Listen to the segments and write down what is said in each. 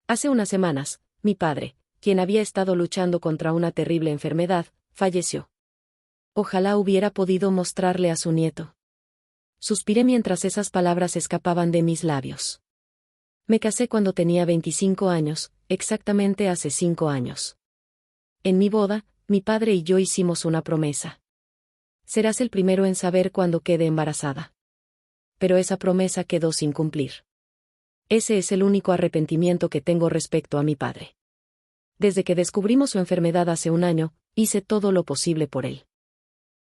Hace unas semanas, mi padre, quien había estado luchando contra una terrible enfermedad, falleció. Ojalá hubiera podido mostrarle a su nieto. Suspiré mientras esas palabras escapaban de mis labios. Me casé cuando tenía 25 años, exactamente hace 5 años. En mi boda, mi padre y yo hicimos una promesa. Serás el primero en saber cuándo quede embarazada. Pero esa promesa quedó sin cumplir. Ese es el único arrepentimiento que tengo respecto a mi padre. Desde que descubrimos su enfermedad hace un año, hice todo lo posible por él.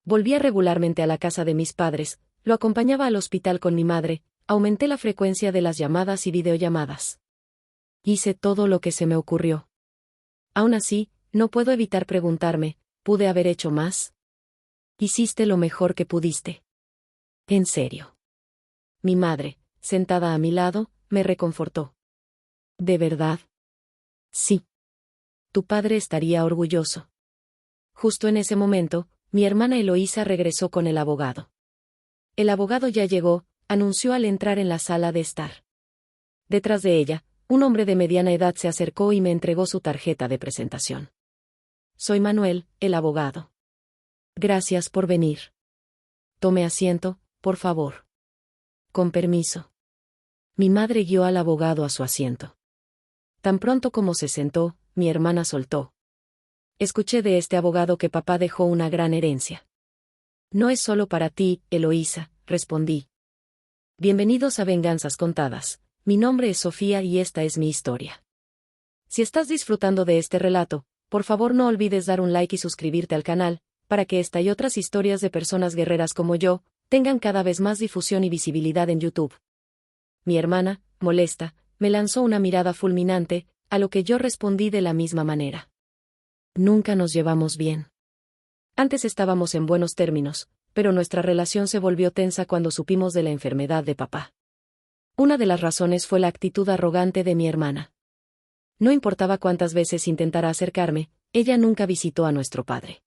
Volvía regularmente a la casa de mis padres, lo acompañaba al hospital con mi madre, aumenté la frecuencia de las llamadas y videollamadas. Hice todo lo que se me ocurrió. Aún así, no puedo evitar preguntarme, ¿pude haber hecho más? Hiciste lo mejor que pudiste. En serio. Mi madre, sentada a mi lado, me reconfortó. ¿De verdad? Sí. Tu padre estaría orgulloso. Justo en ese momento, mi hermana Eloísa regresó con el abogado. El abogado ya llegó, anunció al entrar en la sala de estar. Detrás de ella, un hombre de mediana edad se acercó y me entregó su tarjeta de presentación. Soy Manuel, el abogado. Gracias por venir. Tome asiento, por favor. Con permiso. Mi madre guió al abogado a su asiento. Tan pronto como se sentó, mi hermana soltó. Escuché de este abogado que papá dejó una gran herencia. No es solo para ti, Eloísa, respondí. Bienvenidos a Venganzas Contadas. Mi nombre es Sofía y esta es mi historia. Si estás disfrutando de este relato, por favor no olvides dar un like y suscribirte al canal, para que esta y otras historias de personas guerreras como yo, tengan cada vez más difusión y visibilidad en YouTube. Mi hermana, molesta, me lanzó una mirada fulminante, a lo que yo respondí de la misma manera. Nunca nos llevamos bien. Antes estábamos en buenos términos, pero nuestra relación se volvió tensa cuando supimos de la enfermedad de papá. Una de las razones fue la actitud arrogante de mi hermana. No importaba cuántas veces intentara acercarme, ella nunca visitó a nuestro padre.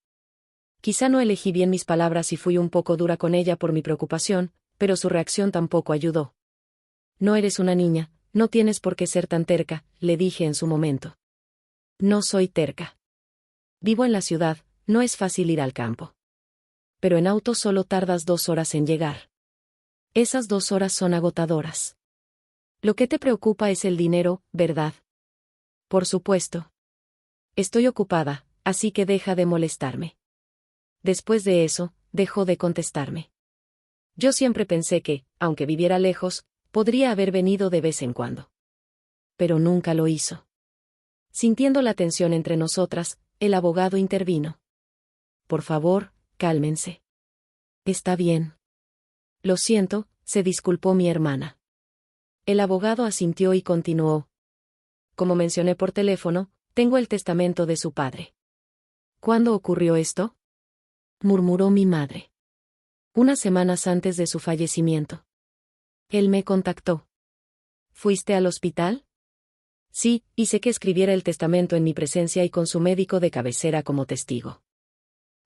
Quizá no elegí bien mis palabras y fui un poco dura con ella por mi preocupación, pero su reacción tampoco ayudó. No eres una niña, no tienes por qué ser tan terca, le dije en su momento. No soy terca. Vivo en la ciudad, no es fácil ir al campo. Pero en auto solo tardas 2 horas en llegar. Esas 2 horas son agotadoras. Lo que te preocupa es el dinero, ¿verdad? Por supuesto. Estoy ocupada, así que deja de molestarme. Después de eso, dejó de contestarme. Yo siempre pensé que, aunque viviera lejos, podría haber venido de vez en cuando. Pero nunca lo hizo. Sintiendo la tensión entre nosotras, el abogado intervino. Por favor, cálmense. Está bien. Lo siento, se disculpó mi hermana. El abogado asintió y continuó. Como mencioné por teléfono, tengo el testamento de su padre. ¿Cuándo ocurrió esto? Murmuró mi madre. Unas semanas antes de su fallecimiento. Él me contactó. ¿Fuiste al hospital? Sí, hice que escribiera el testamento en mi presencia y con su médico de cabecera como testigo.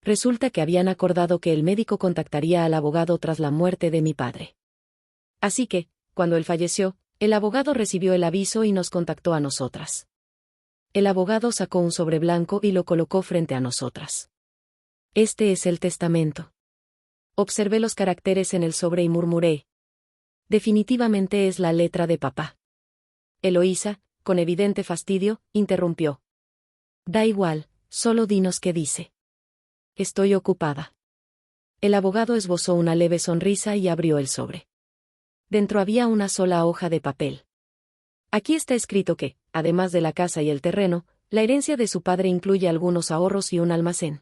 Resulta que habían acordado que el médico contactaría al abogado tras la muerte de mi padre. Así que, cuando él falleció, el abogado recibió el aviso y nos contactó a nosotras. El abogado sacó un sobre blanco y lo colocó frente a nosotras. Este es el testamento. Observé los caracteres en el sobre y murmuré. Definitivamente es la letra de papá. Eloísa, con evidente fastidio, interrumpió. Da igual, solo dinos qué dice. Estoy ocupada. El abogado esbozó una leve sonrisa y abrió el sobre. Dentro había una sola hoja de papel. Aquí está escrito que, además de la casa y el terreno, la herencia de su padre incluye algunos ahorros y un almacén.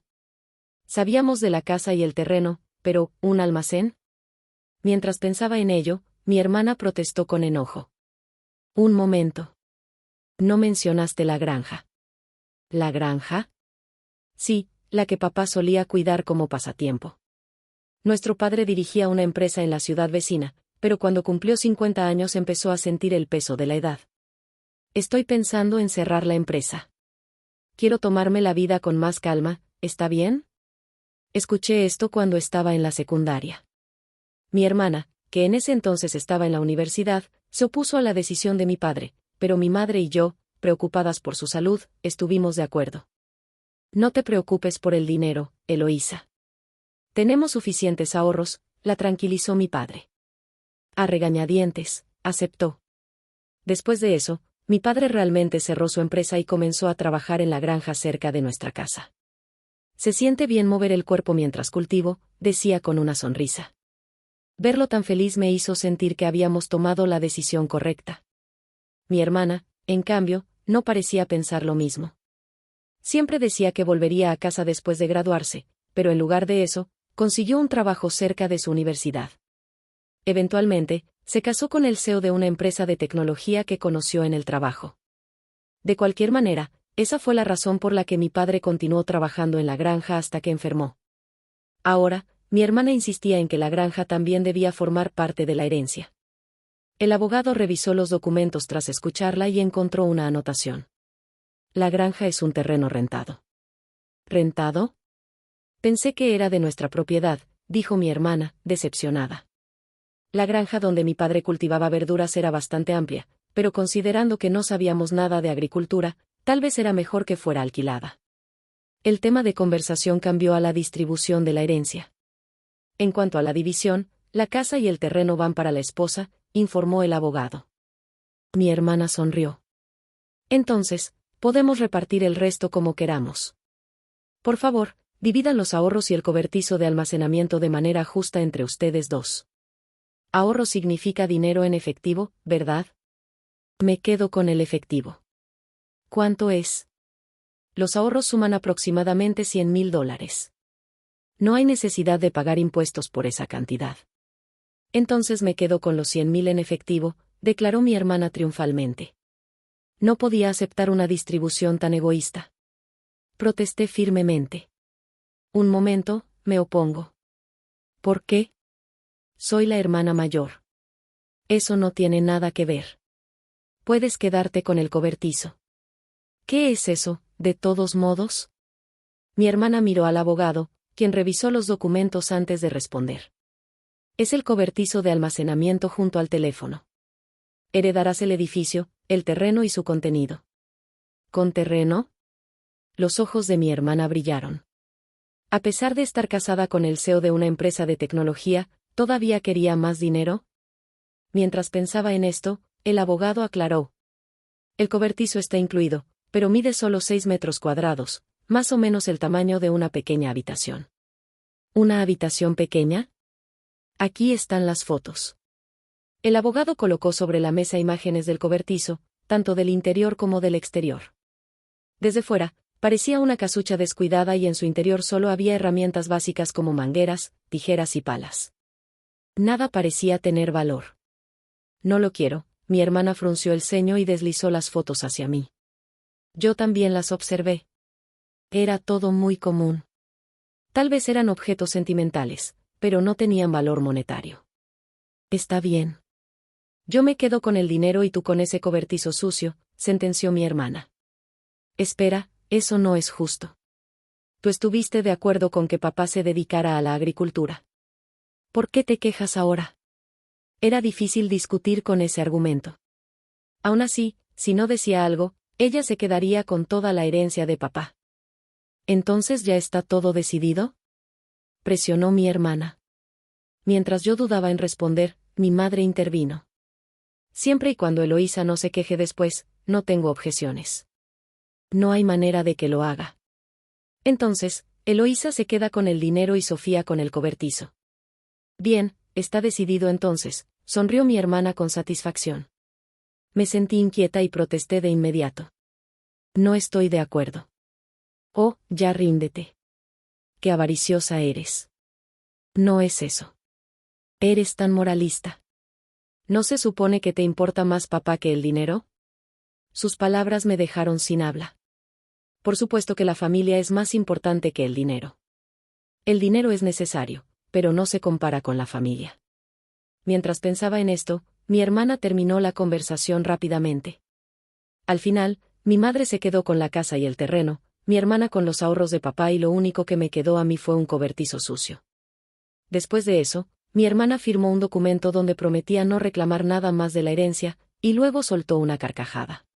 Sabíamos de la casa y el terreno, pero, ¿un almacén? Mientras pensaba en ello, mi hermana protestó con enojo. Un momento. No mencionaste la granja. ¿La granja? Sí, la que papá solía cuidar como pasatiempo. Nuestro padre dirigía una empresa en la ciudad vecina, pero cuando cumplió 50 años empezó a sentir el peso de la edad. Estoy pensando en cerrar la empresa. Quiero tomarme la vida con más calma, ¿está bien? Escuché esto cuando estaba en la secundaria. Mi hermana, que en ese entonces estaba en la universidad, se opuso a la decisión de mi padre, pero mi madre y yo, preocupadas por su salud, estuvimos de acuerdo. No te preocupes por el dinero, Eloísa. Tenemos suficientes ahorros, la tranquilizó mi padre. A regañadientes, aceptó. Después de eso, mi padre realmente cerró su empresa y comenzó a trabajar en la granja cerca de nuestra casa. Se siente bien mover el cuerpo mientras cultivo, decía con una sonrisa. Verlo tan feliz me hizo sentir que habíamos tomado la decisión correcta. Mi hermana, en cambio, no parecía pensar lo mismo. Siempre decía que volvería a casa después de graduarse, pero en lugar de eso, consiguió un trabajo cerca de su universidad. Eventualmente, se casó con el CEO de una empresa de tecnología que conoció en el trabajo. De cualquier manera, esa fue la razón por la que mi padre continuó trabajando en la granja hasta que enfermó. Ahora, mi hermana insistía en que la granja también debía formar parte de la herencia. El abogado revisó los documentos tras escucharla y encontró una anotación. La granja es un terreno rentado. ¿Rentado? Pensé que era de nuestra propiedad, dijo mi hermana, decepcionada. La granja donde mi padre cultivaba verduras era bastante amplia, pero considerando que no sabíamos nada de agricultura, tal vez era mejor que fuera alquilada. El tema de conversación cambió a la distribución de la herencia. En cuanto a la división, la casa y el terreno van para la esposa, informó el abogado. Mi hermana sonrió. Entonces, podemos repartir el resto como queramos. Por favor, dividan los ahorros y el cobertizo de almacenamiento de manera justa entre ustedes dos. Ahorro significa dinero en efectivo, ¿verdad? Me quedo con el efectivo. ¿Cuánto es? Los ahorros suman aproximadamente $100,000. No hay necesidad de pagar impuestos por esa cantidad. Entonces me quedo con los 100,000 en efectivo, declaró mi hermana triunfalmente. No podía aceptar una distribución tan egoísta. Protesté firmemente. Un momento, me opongo. ¿Por qué? Soy la hermana mayor. Eso no tiene nada que ver. Puedes quedarte con el cobertizo. ¿Qué es eso, de todos modos? Mi hermana miró al abogado, quien revisó los documentos antes de responder. Es el cobertizo de almacenamiento junto al teléfono. Heredarás el edificio, el terreno y su contenido. ¿Con terreno? Los ojos de mi hermana brillaron. A pesar de estar casada con el CEO de una empresa de tecnología, ¿todavía quería más dinero? Mientras pensaba en esto, el abogado aclaró. El cobertizo está incluido, pero mide solo 6 metros cuadrados, más o menos el tamaño de una pequeña habitación. ¿Una habitación pequeña? Aquí están las fotos. El abogado colocó sobre la mesa imágenes del cobertizo, tanto del interior como del exterior. Desde fuera, parecía una casucha descuidada y en su interior solo había herramientas básicas como mangueras, tijeras y palas. Nada parecía tener valor. No lo quiero, mi hermana frunció el ceño y deslizó las fotos hacia mí. Yo también las observé. Era todo muy común. Tal vez eran objetos sentimentales, pero no tenían valor monetario. Está bien. Yo me quedo con el dinero y tú con ese cobertizo sucio, sentenció mi hermana. Espera, eso no es justo. Tú estuviste de acuerdo con que papá se dedicara a la agricultura. ¿Por qué te quejas ahora? Era difícil discutir con ese argumento. Aún así, si no decía algo, ella se quedaría con toda la herencia de papá. ¿Entonces ya está todo decidido? Presionó mi hermana. Mientras yo dudaba en responder, mi madre intervino. Siempre y cuando Eloísa no se queje después, no tengo objeciones. No hay manera de que lo haga. Entonces, Eloísa se queda con el dinero y Sofía con el cobertizo. Bien, está decidido entonces, sonrió mi hermana con satisfacción. Me sentí inquieta y protesté de inmediato. No estoy de acuerdo. Oh, ya ríndete. Qué avariciosa eres. No es eso. Eres tan moralista. ¿No se supone que te importa más papá que el dinero? Sus palabras me dejaron sin habla. Por supuesto que la familia es más importante que el dinero. El dinero es necesario, pero no se compara con la familia. Mientras pensaba en esto, mi hermana terminó la conversación rápidamente. Al final, mi madre se quedó con la casa y el terreno, mi hermana con los ahorros de papá y lo único que me quedó a mí fue un cobertizo sucio. Después de eso, mi hermana firmó un documento donde prometía no reclamar nada más de la herencia, y luego soltó una carcajada.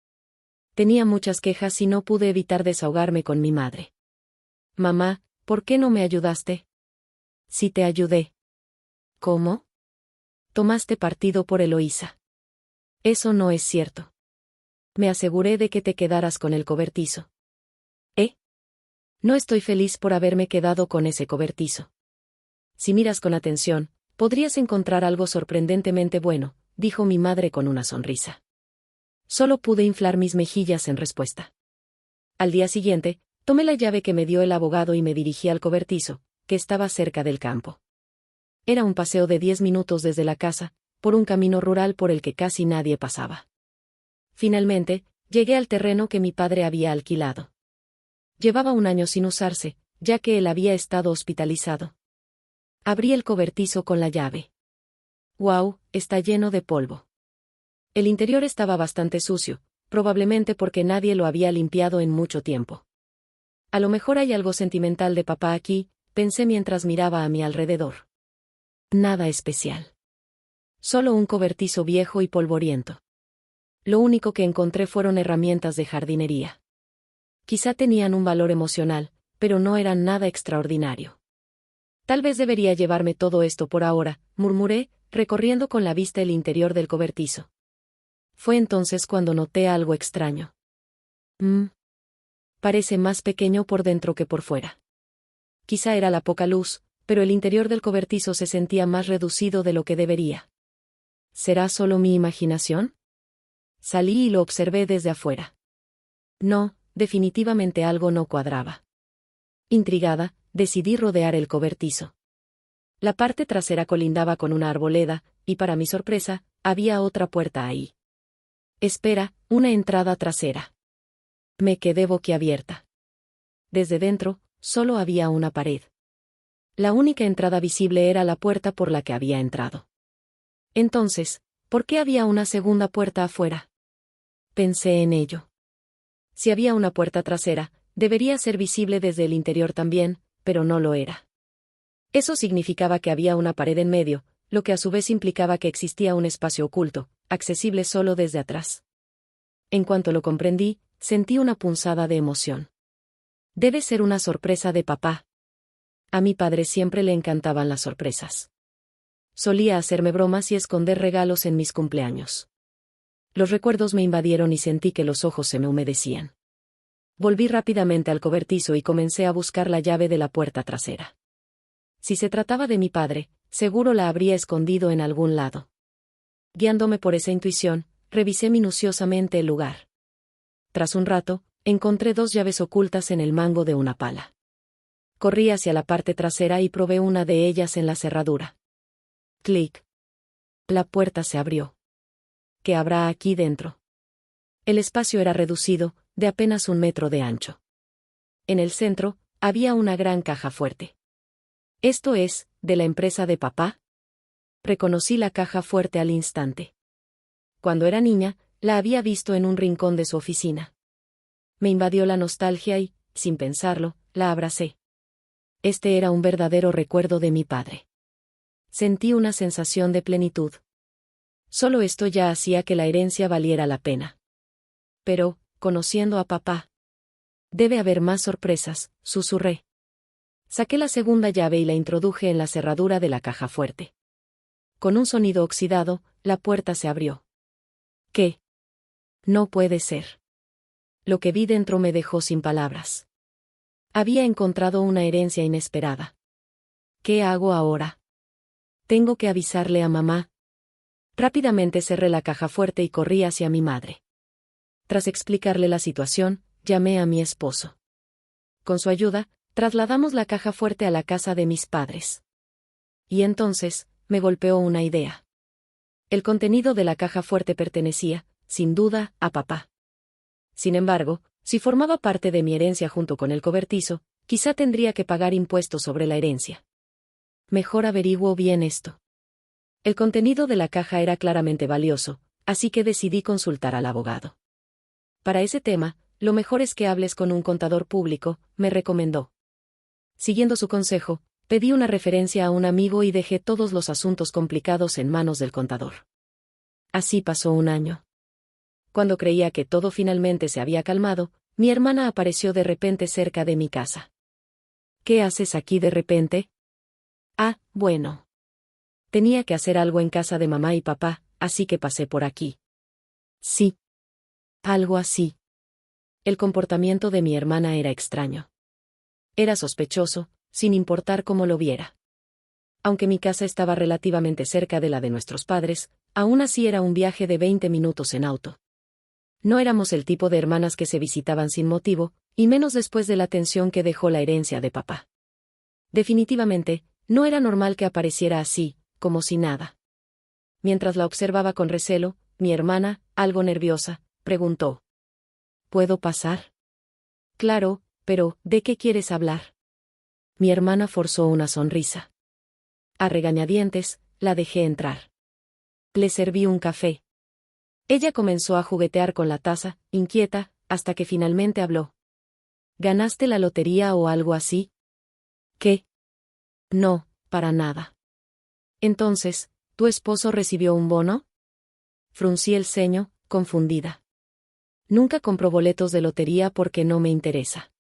Tenía muchas quejas y no pude evitar desahogarme con mi madre. Mamá, ¿por qué no me ayudaste? Sí te ayudé. ¿Cómo? Tomaste partido por Eloísa. Eso no es cierto. Me aseguré de que te quedaras con el cobertizo. ¿Eh? No estoy feliz por haberme quedado con ese cobertizo. Si miras con atención, podrías encontrar algo sorprendentemente bueno, dijo mi madre con una sonrisa. Solo pude inflar mis mejillas en respuesta. Al día siguiente, tomé la llave que me dio el abogado y me dirigí al cobertizo, que estaba cerca del campo. Era un paseo de 10 minutos desde la casa, por un camino rural por el que casi nadie pasaba. Finalmente, llegué al terreno que mi padre había alquilado. Llevaba un año sin usarse, ya que él había estado hospitalizado. Abrí el cobertizo con la llave. ¡Guau! Está lleno de polvo. El interior estaba bastante sucio, probablemente porque nadie lo había limpiado en mucho tiempo. A lo mejor hay algo sentimental de papá aquí, pensé mientras miraba a mi alrededor. Nada especial. Solo un cobertizo viejo y polvoriento. Lo único que encontré fueron herramientas de jardinería. Quizá tenían un valor emocional, pero no eran nada extraordinario. Tal vez debería llevarme todo esto por ahora, murmuré, recorriendo con la vista el interior del cobertizo. Fue entonces cuando noté algo extraño. Parece más pequeño por dentro que por fuera. Quizá era la poca luz, pero el interior del cobertizo se sentía más reducido de lo que debería. ¿Será solo mi imaginación? Salí y lo observé desde afuera. No, definitivamente algo no cuadraba. Intrigada, decidí rodear el cobertizo. La parte trasera colindaba con una arboleda, y para mi sorpresa, había otra puerta ahí. Espera, una entrada trasera. Me quedé boquiabierta. Desde dentro, solo había una pared. La única entrada visible era la puerta por la que había entrado. Entonces, ¿por qué había una segunda puerta afuera? Pensé en ello. Si había una puerta trasera, debería ser visible desde el interior también, pero no lo era. Eso significaba que había una pared en medio, lo que a su vez implicaba que existía un espacio oculto, accesible solo desde atrás. En cuanto lo comprendí, sentí una punzada de emoción. Debe ser una sorpresa de papá. A mi padre siempre le encantaban las sorpresas. Solía hacerme bromas y esconder regalos en mis cumpleaños. Los recuerdos me invadieron y sentí que los ojos se me humedecían. Volví rápidamente al cobertizo y comencé a buscar la llave de la puerta trasera. Si se trataba de mi padre, seguro la habría escondido en algún lado. Guiándome por esa intuición, revisé minuciosamente el lugar. Tras un rato, encontré 2 llaves ocultas en el mango de una pala. Corrí hacia la parte trasera y probé una de ellas en la cerradura. Clic. La puerta se abrió. ¿Qué habrá aquí dentro? El espacio era reducido, de apenas 1 metro de ancho. En el centro, había una gran caja fuerte. ¿Esto es, de la empresa de papá? Reconocí la caja fuerte al instante. Cuando era niña, la había visto en un rincón de su oficina. Me invadió la nostalgia y, sin pensarlo, la abracé. Este era un verdadero recuerdo de mi padre. Sentí una sensación de plenitud. Solo esto ya hacía que la herencia valiera la pena. Pero, conociendo a papá, debe haber más sorpresas, susurré. Saqué la segunda llave y la introduje en la cerradura de la caja fuerte. Con un sonido oxidado, la puerta se abrió. ¿Qué? No puede ser. Lo que vi dentro me dejó sin palabras. Había encontrado una herencia inesperada. ¿Qué hago ahora? Tengo que avisarle a mamá. Rápidamente cerré la caja fuerte y corrí hacia mi madre. Tras explicarle la situación, llamé a mi esposo. Con su ayuda, trasladamos la caja fuerte a la casa de mis padres. Y entonces, me golpeó una idea. El contenido de la caja fuerte pertenecía, sin duda, a papá. Sin embargo, si formaba parte de mi herencia junto con el cobertizo, quizá tendría que pagar impuestos sobre la herencia. Mejor averiguo bien esto. El contenido de la caja era claramente valioso, así que decidí consultar al abogado. Para ese tema, lo mejor es que hables con un contador público, me recomendó. Siguiendo su consejo, pedí una referencia a un amigo y dejé todos los asuntos complicados en manos del contador. Así pasó un año. cuando creía que todo finalmente se había calmado, mi hermana apareció de repente cerca de mi casa. ¿Qué haces aquí de repente? Ah, bueno. Tenía que hacer algo en casa de mamá y papá, así que pasé por aquí. Sí. Algo así. El comportamiento de mi hermana era extraño. Era sospechoso, sin importar cómo lo viera. Aunque mi casa estaba relativamente cerca de la de nuestros padres, aún así era un viaje de 20 minutos en auto. No éramos el tipo de hermanas que se visitaban sin motivo, y menos después de la tensión que dejó la herencia de papá. Definitivamente, no era normal que apareciera así, como si nada. Mientras la observaba con recelo, mi hermana, algo nerviosa, preguntó: ¿Puedo pasar? Claro, pero, ¿de qué quieres hablar? Mi hermana forzó una sonrisa. A regañadientes, la dejé entrar. Le serví un café. Ella comenzó a juguetear con la taza, inquieta, hasta que finalmente habló. ¿Ganaste la lotería o algo así? ¿Qué? No, para nada. Entonces, ¿tu esposo recibió un bono? Fruncí el ceño, confundida. Nunca compro boletos de lotería porque no me interesa.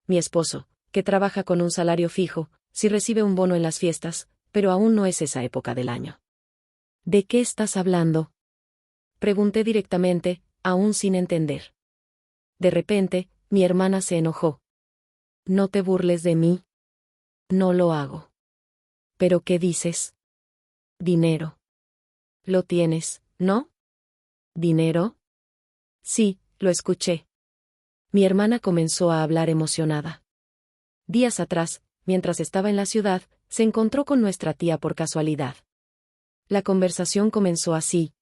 Mi esposo, que trabaja con un salario fijo, sí recibe un bono en las fiestas, pero aún no es esa época del año. ¿De qué estás hablando? Pregunté directamente, aún sin entender. De repente, mi hermana se enojó. No te burles de mí. No lo hago. ¿Pero qué dices? Dinero. Lo tienes, ¿no? ¿Dinero? Sí, lo escuché. Mi hermana comenzó a hablar emocionada. Días atrás, mientras estaba en la ciudad, se encontró con nuestra tía por casualidad. La conversación comenzó así.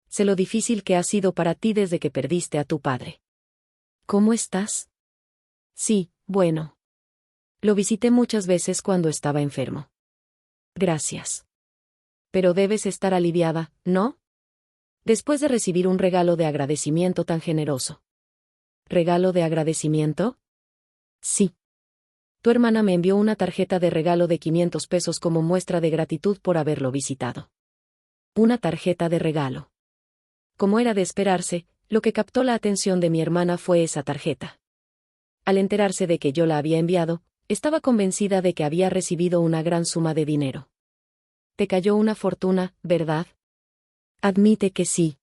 Sé lo difícil que ha sido para ti desde que perdiste a tu padre. ¿Cómo estás? Sí, bueno. Lo visité muchas veces cuando estaba enfermo. Gracias. Pero debes estar aliviada, ¿no? Después de recibir un regalo de agradecimiento tan generoso. ¿Regalo de agradecimiento? Sí. Tu hermana me envió una tarjeta de regalo de 500 pesos como muestra de gratitud por haberlo visitado. Una tarjeta de regalo. Como era de esperarse, lo que captó la atención de mi hermana fue esa tarjeta. Al enterarse de que yo la había enviado, estaba convencida de que había recibido una gran suma de dinero. Te cayó una fortuna, ¿verdad? Admite que sí.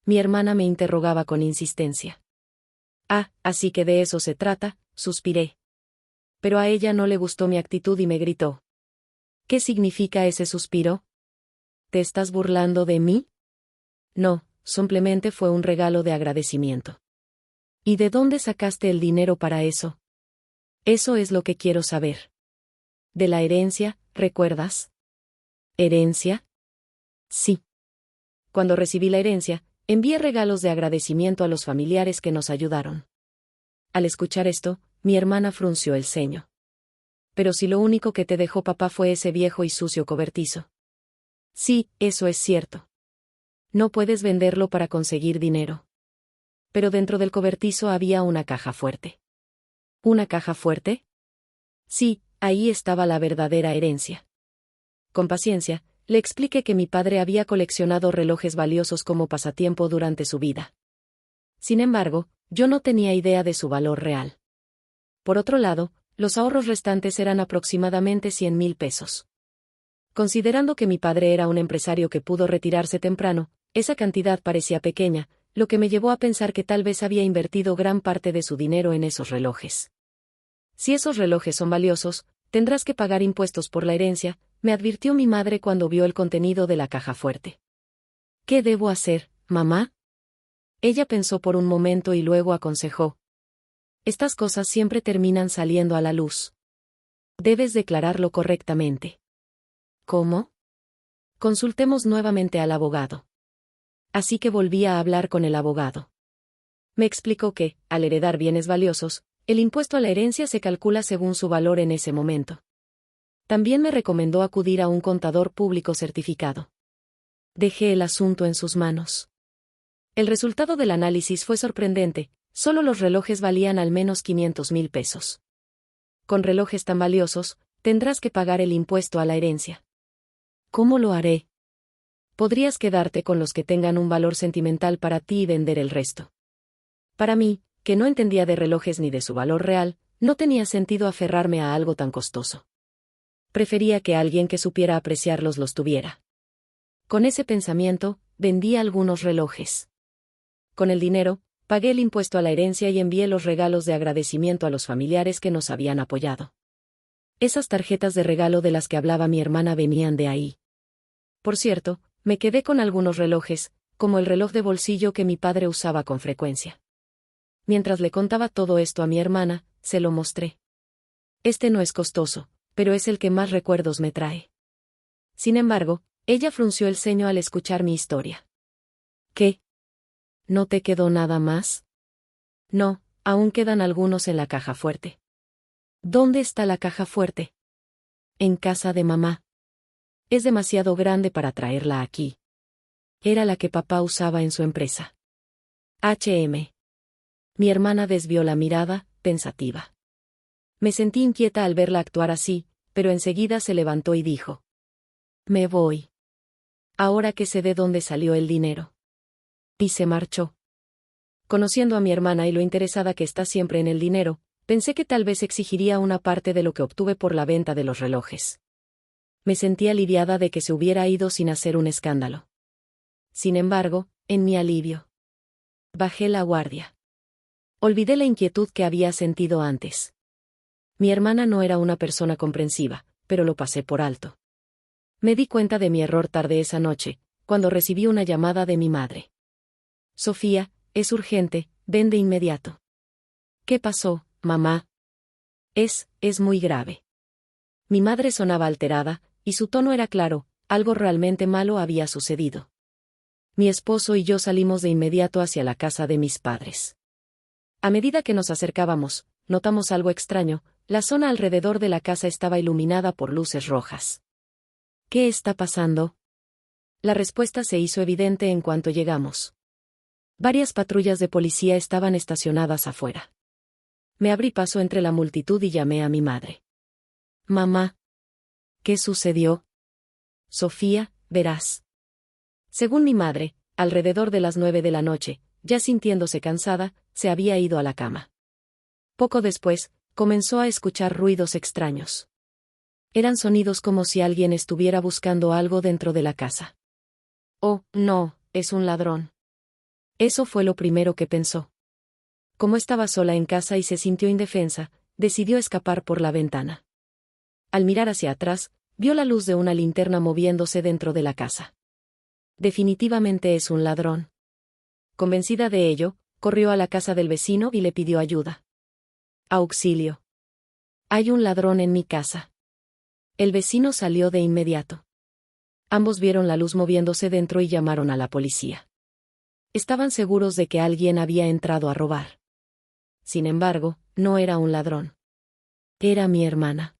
Mi hermana me interrogaba con insistencia. Ah, así que de eso se trata, suspiré. Pero a ella no le gustó mi actitud y me gritó. ¿Qué significa ese suspiro? ¿Te estás burlando de mí? No, simplemente fue un regalo de agradecimiento. ¿Y de dónde sacaste el dinero para eso? Eso es lo que quiero saber. ¿De la herencia, recuerdas? ¿Herencia? Sí. Cuando recibí la herencia, envié regalos de agradecimiento a los familiares que nos ayudaron. Al escuchar esto, mi hermana frunció el ceño. Pero si lo único que te dejó papá fue ese viejo y sucio cobertizo. Sí, eso es cierto. No puedes venderlo para conseguir dinero. Pero dentro del cobertizo había una caja fuerte. ¿Una caja fuerte? Sí, ahí estaba la verdadera herencia. Con paciencia, le expliqué que mi padre había coleccionado relojes valiosos como pasatiempo durante su vida. Sin embargo, yo no tenía idea de su valor real. Por otro lado, los ahorros restantes eran aproximadamente 100,000 pesos. Considerando que mi padre era un empresario que pudo retirarse temprano, esa cantidad parecía pequeña, lo que me llevó a pensar que tal vez había invertido gran parte de su dinero en esos relojes. Si esos relojes son valiosos, tendrás que pagar impuestos por la herencia, me advirtió mi madre cuando vio el contenido de la caja fuerte. ¿Qué debo hacer, mamá? Ella pensó por un momento y luego aconsejó. Estas cosas siempre terminan saliendo a la luz. Debes declararlo correctamente. ¿Cómo? Consultemos nuevamente al abogado. Así que volví a hablar con el abogado. Me explicó que, al heredar bienes valiosos, el impuesto a la herencia se calcula según su valor en ese momento. También me recomendó acudir a un contador público certificado. Dejé el asunto en sus manos. El resultado del análisis fue sorprendente, solo los relojes valían al menos 500,000 pesos. Con relojes tan valiosos, tendrás que pagar el impuesto a la herencia. ¿Cómo lo haré? Podrías quedarte con los que tengan un valor sentimental para ti y vender el resto. Para mí, que no entendía de relojes ni de su valor real, no tenía sentido aferrarme a algo tan costoso. Prefería que alguien que supiera apreciarlos los tuviera. Con ese pensamiento, vendí algunos relojes. Con el dinero, pagué el impuesto a la herencia y envié los regalos de agradecimiento a los familiares que nos habían apoyado. Esas tarjetas de regalo de las que hablaba mi hermana venían de ahí. Por cierto, me quedé con algunos relojes, como el reloj de bolsillo que mi padre usaba con frecuencia. Mientras le contaba todo esto a mi hermana, se lo mostré. Este no es costoso, pero es el que más recuerdos me trae. Sin embargo, ella frunció el ceño al escuchar mi historia. ¿Qué? ¿No te quedó nada más? No, aún quedan algunos en la caja fuerte. ¿Dónde está la caja fuerte? En casa de mamá. Es demasiado grande para traerla aquí. Era la que papá usaba en su empresa. H.M. Mi hermana desvió la mirada, pensativa. Me sentí inquieta al verla actuar así, pero enseguida se levantó y dijo: Me voy. Ahora que sé de dónde salió el dinero. Y se marchó. Conociendo a mi hermana y lo interesada que está siempre en el dinero, pensé que tal vez exigiría una parte de lo que obtuve por la venta de los relojes. Me sentí aliviada de que se hubiera ido sin hacer un escándalo. Sin embargo, en mi alivio, bajé la guardia. Olvidé la inquietud que había sentido antes. Mi hermana no era una persona comprensiva, pero lo pasé por alto. Me di cuenta de mi error tarde esa noche, cuando recibí una llamada de mi madre. Sofía, es urgente, ven de inmediato. ¿Qué pasó, mamá? Es muy grave. Mi madre sonaba alterada, y su tono era claro, algo realmente malo había sucedido. Mi esposo y yo salimos de inmediato hacia la casa de mis padres. A medida que nos acercábamos, notamos algo extraño, la zona alrededor de la casa estaba iluminada por luces rojas. ¿Qué está pasando? La respuesta se hizo evidente en cuanto llegamos. Varias patrullas de policía estaban estacionadas afuera. Me abrí paso entre la multitud y llamé a mi madre. Mamá. ¿Qué sucedió? Sofía, verás. Según mi madre, alrededor de las 9 de la noche, ya sintiéndose cansada, se había ido a la cama. Poco después, comenzó a escuchar ruidos extraños. Eran sonidos como si alguien estuviera buscando algo dentro de la casa. Oh, no, es un ladrón. Eso fue lo primero que pensó. Como estaba sola en casa y se sintió indefensa, decidió escapar por la ventana. Al mirar hacia atrás, vio la luz de una linterna moviéndose dentro de la casa. Definitivamente es un ladrón. Convencida de ello, corrió a la casa del vecino y le pidió ayuda. Auxilio. Hay un ladrón en mi casa. El vecino salió de inmediato. Ambos vieron la luz moviéndose dentro y llamaron a la policía. Estaban seguros de que alguien había entrado a robar. Sin embargo, no era un ladrón. Era mi hermana.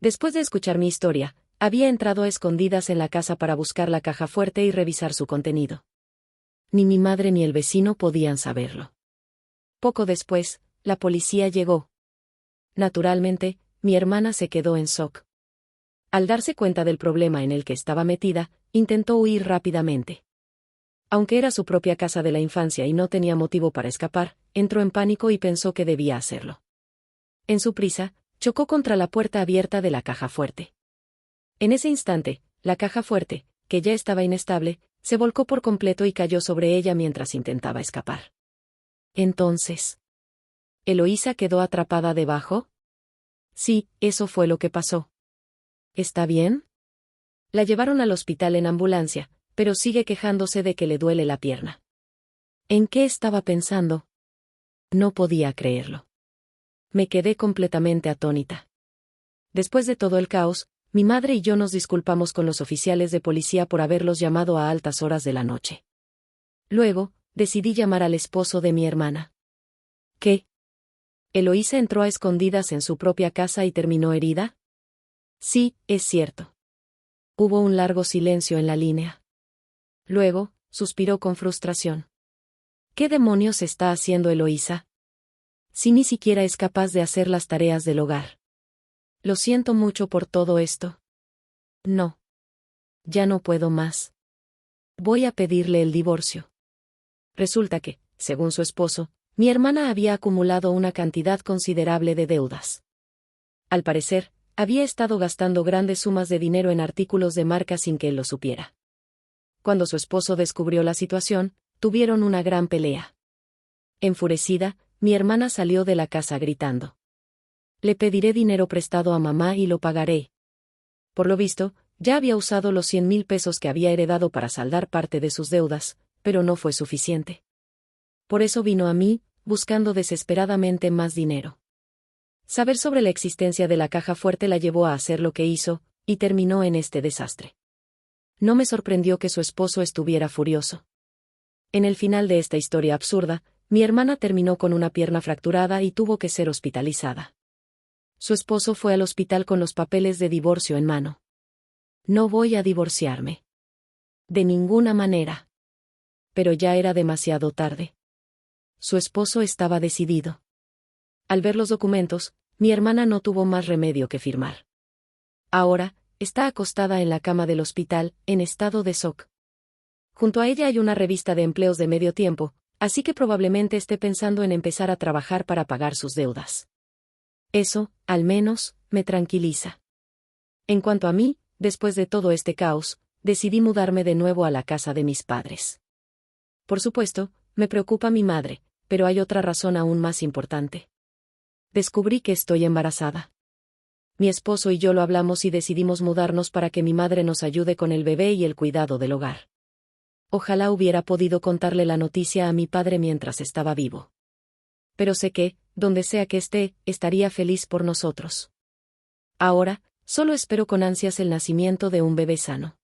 Después de escuchar mi historia, había entrado a escondidas en la casa para buscar la caja fuerte y revisar su contenido. Ni mi madre ni el vecino podían saberlo. Poco después, la policía llegó. Naturalmente, mi hermana se quedó en shock. Al darse cuenta del problema en el que estaba metida, intentó huir rápidamente. Aunque era su propia casa de la infancia y no tenía motivo para escapar, entró en pánico y pensó que debía hacerlo. En su prisa, chocó contra la puerta abierta de la caja fuerte. En ese instante, la caja fuerte, que ya estaba inestable, se volcó por completo y cayó sobre ella mientras intentaba escapar. Entonces, ¿Eloísa quedó atrapada debajo? Sí, eso fue lo que pasó. ¿Está bien? La llevaron al hospital en ambulancia, pero sigue quejándose de que le duele la pierna. ¿En qué estaba pensando? No podía creerlo. Me quedé completamente atónita. Después de todo el caos, mi madre y yo nos disculpamos con los oficiales de policía por haberlos llamado a altas horas de la noche. Luego, decidí llamar al esposo de mi hermana. ¿Qué? ¿Eloísa entró a escondidas en su propia casa y terminó herida? Sí, es cierto. Hubo un largo silencio en la línea. Luego, suspiró con frustración. ¿Qué demonios está haciendo Eloísa? Si ni siquiera es capaz de hacer las tareas del hogar. Lo siento mucho por todo esto. No. Ya no puedo más. Voy a pedirle el divorcio. Resulta que, según su esposo, mi hermana había acumulado una cantidad considerable de deudas. Al parecer, había estado gastando grandes sumas de dinero en artículos de marca sin que él lo supiera. Cuando su esposo descubrió la situación, tuvieron una gran pelea. Enfurecida, mi hermana salió de la casa gritando: «Le pediré dinero prestado a mamá y lo pagaré». Por lo visto, ya había usado los 100,000 pesos que había heredado para saldar parte de sus deudas, pero no fue suficiente. Por eso vino a mí, buscando desesperadamente más dinero. Saber sobre la existencia de la caja fuerte la llevó a hacer lo que hizo, y terminó en este desastre. No me sorprendió que su esposo estuviera furioso. En el final de esta historia absurda, mi hermana terminó con una pierna fracturada y tuvo que ser hospitalizada. Su esposo fue al hospital con los papeles de divorcio en mano. No voy a divorciarme. De ninguna manera. Pero ya era demasiado tarde. Su esposo estaba decidido. Al ver los documentos, mi hermana no tuvo más remedio que firmar. Ahora, está acostada en la cama del hospital, en estado de shock. Junto a ella hay una revista de empleos de medio tiempo, así que probablemente esté pensando en empezar a trabajar para pagar sus deudas. Eso, al menos, me tranquiliza. En cuanto a mí, después de todo este caos, decidí mudarme de nuevo a la casa de mis padres. Por supuesto, me preocupa mi madre, pero hay otra razón aún más importante. Descubrí que estoy embarazada. Mi esposo y yo lo hablamos y decidimos mudarnos para que mi madre nos ayude con el bebé y el cuidado del hogar. Ojalá hubiera podido contarle la noticia a mi padre mientras estaba vivo. Pero sé que, donde sea que esté, estaría feliz por nosotros. Ahora, solo espero con ansias el nacimiento de un bebé sano.